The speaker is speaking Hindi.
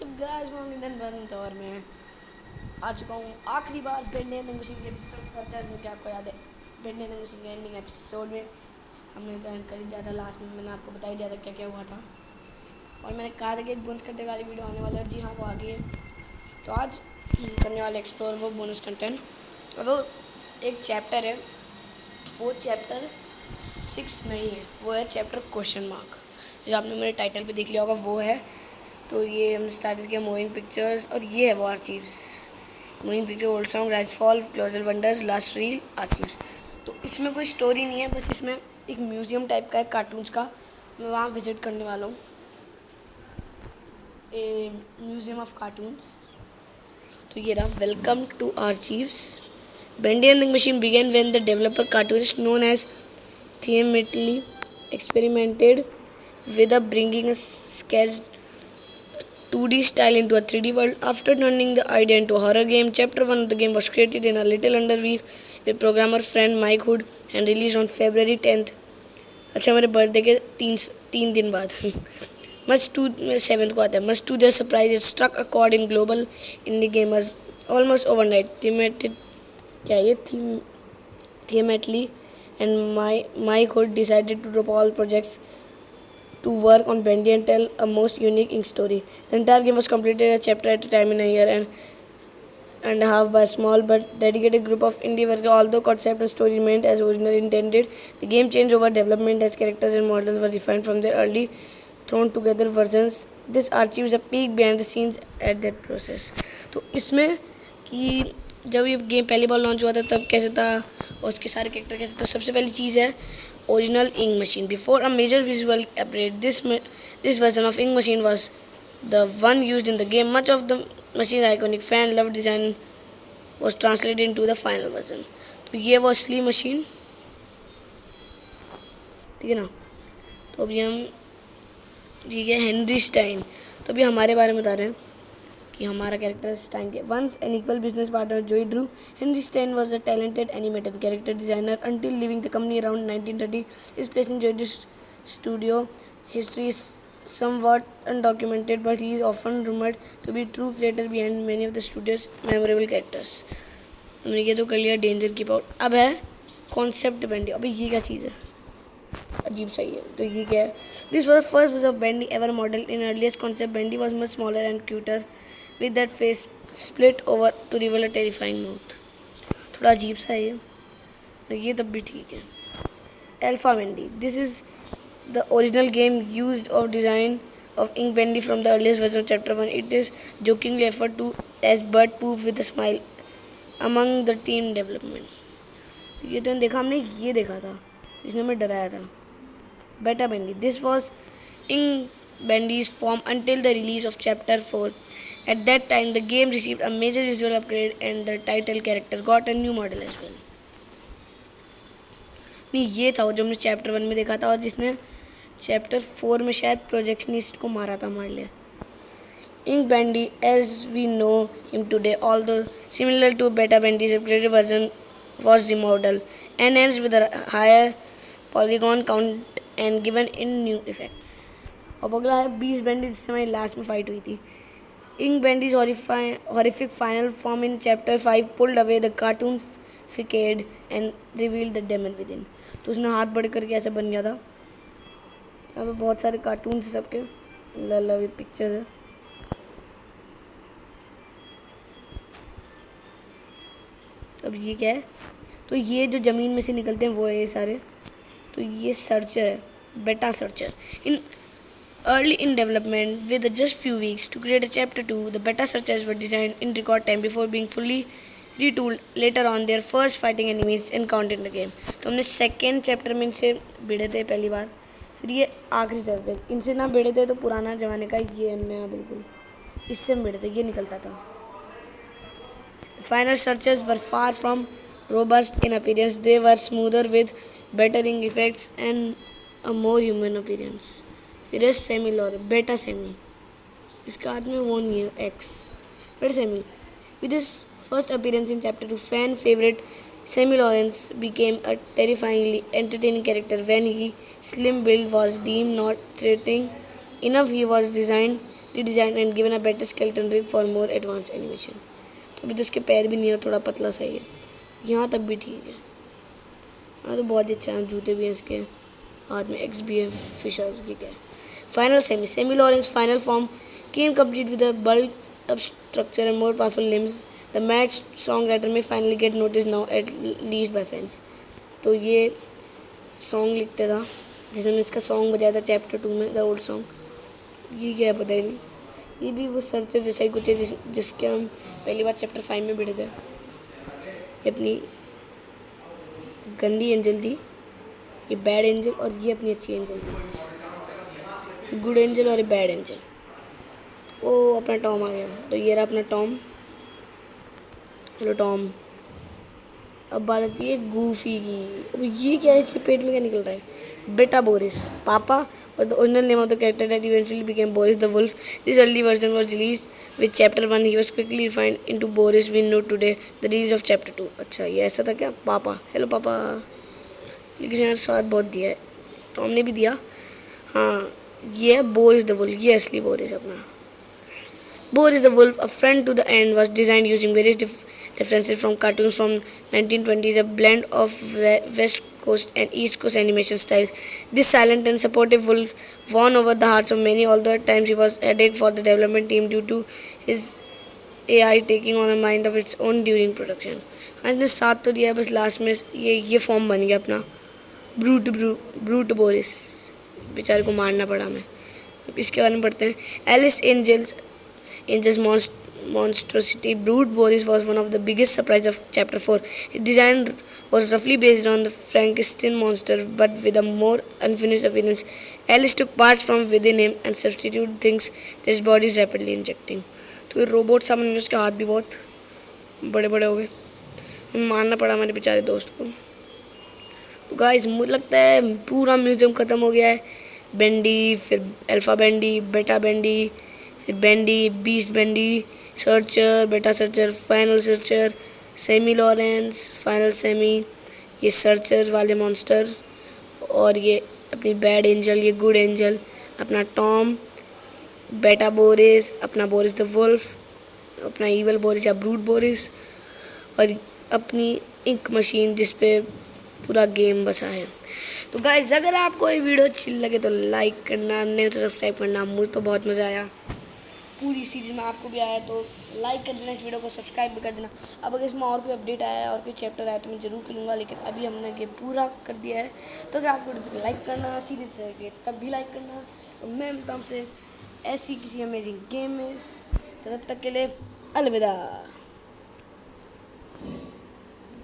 व्हाट्सअप गाइस, मैं नितिन बंत और मैं आ चुका हूँ आखिरी बार बेंड एंड द मशीन के एपिसोड 70 जो कि आपको याद है। बेंड एंड द मशीन के एंडिंग एपिसोड में हमने तो एंड कर ही दिया था। लास्ट में मैंने आपको बता ही दिया था क्या क्या हुआ था और मैंने कहा था कि एक बोनस कंटेंट वाली वीडियो आने वाला है। जी हाँ, वो आ गई है। तो आज करने वाले एक्सप्लोर वो बोनस कंटेंट। और वो एक चैप्टर है, वो चैप्टर 6 नहीं है, वो है चैप्टर क्वेश्चन मार्क, जो आपने मेरे टाइटल पे देख लिया होगा वो है। तो ये हम स्टार्ट किया मूविंग पिक्चर्स और ये है वो archives. Moving picture, old song, rise fall, closer wonders, last reel, archives. तो इसमें कोई स्टोरी नहीं है, बस इसमें एक म्यूजियम टाइप का है कार्टून्स का। मैं वहाँ विजिट करने वाला हूँ, ए म्यूजियम ऑफ कार्टून्स। तो ये रहा, welcome to archives. Bendy and the Machine began when the developer cartoonist known as Theometly experimented with bringing a sketch 2D style into a 3D world. After turning the idea into a horror game, Chapter 1 of the game was created in a little under a week with programmer friend Mike Hood and released on February 10th. अच्छा, मेरे बर्थडे के तीन दिन बाद मच टू 7th को आता है। Much to their surprise, it struck a chord in global indie gamers almost overnight. थीमेटेड क्या ये Theometly and Mike Hood decided to drop all projects to work on Bendy and tell a most unique ink story. The entire game was completed a chapter at a time in a year and a half by a small but dedicated group of indie workers. Although concept and story remained as originally intended, the game changed over development as characters and models were refined from their early thrown together versions. This archives a peek behind the scenes at that process. तो इसमें कि जब ये गेम पहली बार लॉन्च हुआ था तब कैसे था और उसके सारे कैरेक्टर कैसे। तो सबसे पहली चीज़ है original ink machine. Before a major visual upgrade, this version of ink machine was the one used in the game. Much of the machine's iconic fan loved design was translated into the final version. तो ये वो असली मशीन, ठीक है ना। तो अभी हम ठीक है हेनरी स्टाइन। तो अभी हमारे बारे में बता रहे हैं कि हमारा कैरेक्टर स्टाइन थे। Once an equal business partner Joey Drew, Henry Stein was a talented animated character designer until leaving the company around 1930. His place in Joy Drew's studio history is somewhat undocumented, but he is often rumored to be true creator behind many of the studio's memorable characters. हमने ये तो कर लिया डेंजर की पाउट। अब है कॉन्सेप्ट बेंडी। अभी ये क्या चीज़ है, अजीब सा ही है। तो ये क्या है, this was first was a bendy ever model. In earliest concept bendy was much smaller and cuter with that face split over to reveal a terrifying mouth. थोड़ा अजीब सा है ये तब भी ठीक है। Alpha Bendy, this is the original game used of design of Ink Bendy from the earliest version of Chapter 1. It is jokingly referred to as bird poop with a smile among the team development. ये तो देखा हमने, ये देखा था जिसने हमें डराया था, बेटा बेंडी. This was Ink Bendy's form until the release of Chapter 4. At that time, the game received a major visual upgrade and the title character got a new model as well. नहीं, ये था जो हमने चैप्टर 1 में देखा था और जिसने चैप्टर 4 में शायद प्रोजेक्शनिस्ट को मारा था हमारे लिए. Ink Bendy, as we know him today, although similar to Beta Bendy's upgraded version, was remodeled, enhanced with a higher polygon count and given in new effects. और अगला है बीस बेंडी, जिससे हमारी लास्ट में फाइट हुई थी. Ink Bendy's horrific final form in Chapter 5 pulled away the cartoon facade and revealed the demon within. तो उसने हाथ बड़े करके ऐसा बन गया था. यहाँ पे बहुत सारे कार्टून है सबके, लव पिक्चर्स है. अब ये क्या है, तो ये जो ज़मीन में से निकलते हैं वो है ये सारे. तो ये सर्चर है, बेटा searcher. In early in development with just few weeks to create a chapter 2, the beta searchers were designed in record time before being fully retooled later on their first fighting enemies encountered in the game. तो हमने सेकेंड चैप्टर में इनसे भिड़े थे पहली बार, फिर ये आखिरी सर्चर. इनसे ना भिड़े थे तो पुराना ज़माने का ये नया बिल्कुल, इससे हम भिड़े थे, ये निकलता था. Final searchers were far from robust in appearance. They were smoother with better ink effects and a more human appearance. फिर है सेमी लॉर, बेटा सेमी. इसका हाथ में वो नहीं है एक्स, बेटा semi. With his first appearance in chapter 2, fan favourite Sammy Lawrence became a terrifyingly entertaining character when his slim build was deemed not threatening enough. He was designed redesigned and given a better skeleton rig for more advanced animation. तो अभी तो उसके पैर भी नहीं है, थोड़ा पतला सा ही है, यहाँ तक भी ठीक है। हाँ तो बहुत अच्छा है, जूते भी हैं इसके, हाथ में एक्स भी है, फिशर की क्या है। Final semi Lawrence final form came complete with a bulked up structure and more powerful limbs. The mad songwriter may finally get noticed now, at least by fans. तो ये सॉन्ग लिखता था जिसमें इसका सॉन्ग बजाया था चैप्टर 2 में, द ओल्ड सॉन्ग। ये क्या है पता ही नहीं, ये भी वो सर्चर जैसा ही कुछ है जिसके हम पहली बार चैप्टर 5 में बैठे थे। ये अपनी गंदी एंजल थी, ये बैड एंजल, और ये अपनी अच्छी एंजल थी, गुड एंजल और ये बैड एंजल। ओ अपना टॉम आ गया, तो ये रहा अपना टॉम। Hello Tom. अब बात आती है गूफी की। अब ये क्या है, इसके पेट में क्या निकल रहा है? बेटा बोरिस, पापा, और the original name of the character that eventually became Boris the wolf. This early version was released with chapter 1। He was quickly refined into Boris we know today, the release of chapter 2। अच्छा ये ऐसा था क्या? पापा, हेलो पापा। लेकिन यार स्वाद बहुत दिया है, टॉम ने भी दिया। हाँ ये है बोरिस द वुल्फ, ये असली बोरिस अपना। Boris the Wolf, A Friend to the End, was designed using various references from cartoons from 1920s, a blend of West Coast and East Coast animation styles. This silent and supportive wolf won over the hearts of many, although at times he was a headache for the development team due to his AI taking on a mind of its own during production. हाँ इसने साथ तो दिया है, बस लास्ट में ये फॉर्म बन गया अपना ब्रूट बोरिस। बेचारे को मारना पड़ा हमें। अब इसके बारे में पढ़ते हैं। Alice Angel's monstrosity. Brute Boris was one of the biggest surprises of Chapter 4. His design was roughly based on the Frankenstein monster, but with a more unfinished appearance. Alice took parts from within him and substituted things that his body is rapidly injecting. तो ये रोबोट सा बन, उसके हाथ भी बहुत बड़े बड़े हो गए, मारना पड़ा हमारे बेचारे दोस्त को। तो गाइस मुझे लगता है पूरा म्यूजियम ख़त्म हो गया है। बेंडी, फिर अल्फ़ा बेंडी, बेटा बेंडी, फिर बेंडी, बीस्ट बेंडी, सर्चर, बेटा searcher, final searcher, semi Lawrence, final semi, ये सर्चर वाले मॉन्स्टर, और ये अपनी बैड एंजल, ये गुड एंजल, अपना टॉम, बेटा बोरिस, अपना बोरिस द वुल्फ, अपना ईवल बोरिस या ब्रूट बोरिस, और अपनी इंक मशीन जिस पे पूरा गेम बसा है। तो गाइस अगर आपको ये वीडियो अच्छी लगे तो लाइक करना, नहीं तो सब्सक्राइब करना। मुझे तो बहुत मज़ा आया, पूरी सीरीज़ में आपको भी आया तो लाइक कर देना, इस वीडियो को सब्सक्राइब भी कर देना। अब अगर इसमें और कोई अपडेट आया और कोई चैप्टर आया तो मैं ज़रूर खेलूँगा, लेकिन अभी हमने ये पूरा कर दिया है। तो अगर आपको वीडियो लाइक करना, सीरीज है तब भी लाइक करना। तो मैं मिलता हूँ आपसे ऐसी किसी अमेजिंग गेम में, तो तब तक के लिए अलविदा।